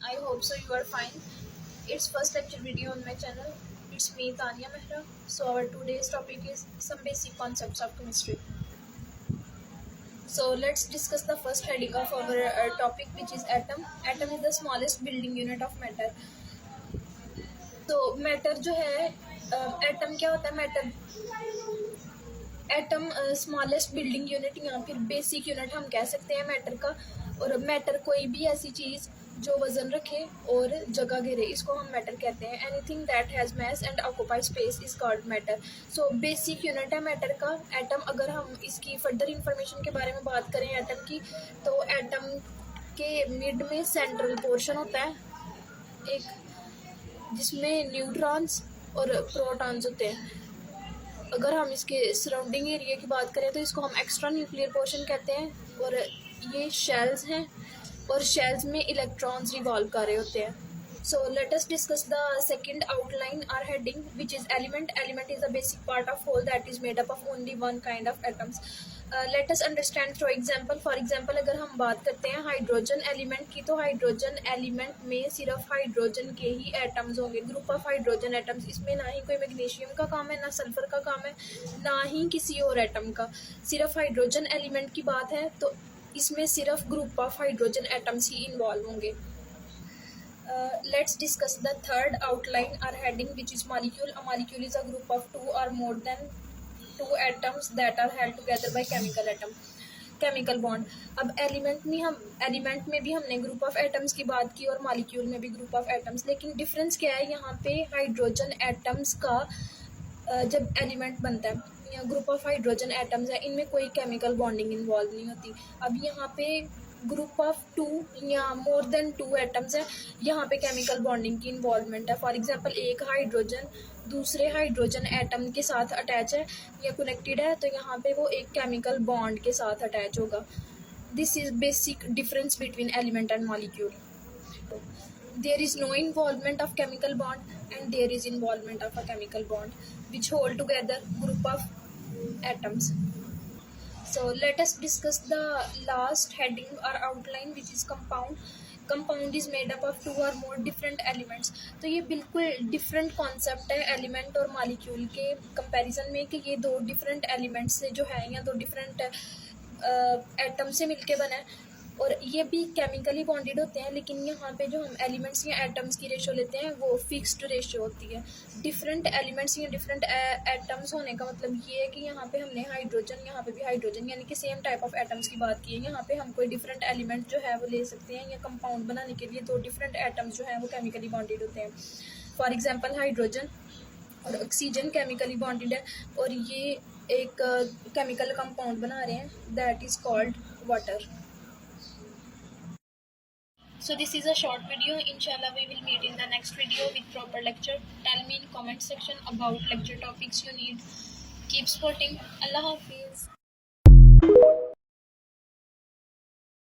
I hope so you are fine. It's first lecture video on my channel. It's me, Tanya Mehra. So our today's topic is some basic concepts of chemistry. So let's discuss the first heading of our topic, which is atom. Atom is the smallest building unit of matter. तो matter जो है atom क्या होता है matter atom smallest building unit या फिर basic unit हम कह सकते हैं मैटर का। और मैटर कोई भी ऐसी चीज़ जो वजन रखे और जगह घेरे, इसको हम मैटर कहते हैं। Anything that has mass and occupy space is called matter. So basic unit है मैटर का एटम। अगर हम इसकी फर्दर इंफॉर्मेशन के बारे में बात करें एटम की, तो एटम के मिड में सेंट्रल पोर्शन होता है एक, जिसमें न्यूट्रॉन्स और प्रोटॉन्स होते हैं। अगर हम इसके सराउंडिंग एरिया की बात करें तो इसको हम एक्स्ट्रा न्यूक्लियर पोर्शन कहते हैं। और ये शेल्स हैं और शेल्स में इलेक्ट्रॉन्स रिवॉल्व कर रहे होते हैं। So let us discuss the second outline or heading, which is element. Element is a basic part of whole that is made up of only one kind of atoms. Let us understand through example. For example, अगर हम बात करते हैं hydrogen element की, तो hydrogen element में सिर्फ hydrogen के ही एटम्स होंगे, ग्रुप ऑफ हाइड्रोजन एटम्स। इसमें ना ही कोई मैग्नीशियम का काम है, ना सल्फर का काम है, ना ही किसी और एटम का। सिर्फ हाइड्रोजन एलिमेंट की बात है तो इसमें सिर्फ group of hydrogen atoms he involve होंगे। Let's discuss the third outline or heading, which is molecule. A molecule is a group of two or more than two atoms that are held together by chemical bond. अब element में भी हमने group of atoms की बात की और molecule में भी ग्रुप ऑफ एटम्स। लेकिन डिफरेंस क्या है यहाँ पे, हाइड्रोजन एटम्स का जब एलिमेंट बनता है या ग्रुप ऑफ हाइड्रोजन एटम्स है, इनमें कोई केमिकल बॉन्डिंग इन्वॉल्व नहीं होती। अब यहाँ पे ग्रुप ऑफ टू या मोर देन टू एटम्स है, यहाँ पे केमिकल बॉन्डिंग की इन्वॉल्वमेंट है। फॉर एग्जांपल, एक हाइड्रोजन दूसरे हाइड्रोजन एटम के साथ अटैच है या कनेक्टेड है, तो यहाँ पे वो एक केमिकल बॉन्ड के साथ अटैच होगा। This is basic difference between element and molecule. There is no involvement of chemical bond and there is involvement of a chemical bond which hold together group of atoms. So let us discuss the last heading or outline, which is compound. Compound is made up of two or more different elements. तो ये बिल्कुल different concept है element और molecule के comparison में, कि ये दो डिफरेंट एलिमेंट्स से जो है या दो डिफरेंट एटम से मिलके बना है और ये भी केमिकली बॉन्डेड होते हैं। लेकिन यहाँ पे जो हम एलिमेंट्स या एटम्स की रेशो लेते हैं वो फिक्स्ड रेशो होती है। डिफरेंट एलिमेंट्स या डिफरेंट एटम्स होने का मतलब ये है कि यहाँ पे हमने हाइड्रोजन, यहाँ पे भी हाइड्रोजन, यानी कि सेम टाइप ऑफ एटम्स की बात की है। यहाँ पे हम कोई डिफरेंट एलिमेंट जो है वो ले सकते हैं, या कंपाउंड बनाने के लिए दो डिफरेंट एटम्स जो हैं वो केमिकली बॉन्डेड होते हैं। फॉर एग्जाम्पल, हाइड्रोजन और ऑक्सीजन केमिकली बॉन्डेड है और ये एक केमिकल कंपाउंड बना रहे हैं, that is called water. So this is a short video. Inshallah we will meet in the next video with proper lecture. Tell me in comment section about lecture topics you need. Keep supporting. Allah Hafiz.